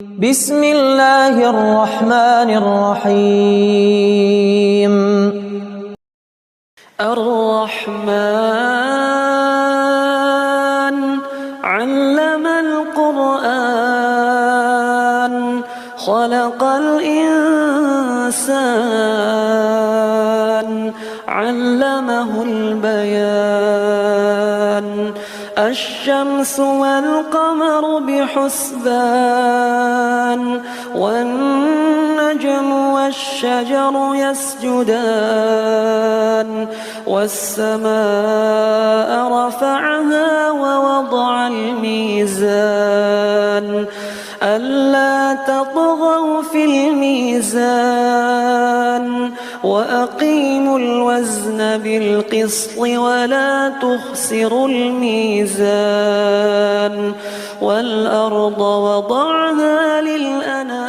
بسم الله الرحمن الرحيم. الرحمن علم القرآن خلق الإنسان علمه البيان الشمس والقمر بحسبان والنجم والشجر يسجدان والسماء رفعها ووضع الميزان ألا تطغوا في الميزان وأقيموا الوزن بالقسط ولا تخسروا الميزان والأرض وضعها للأنام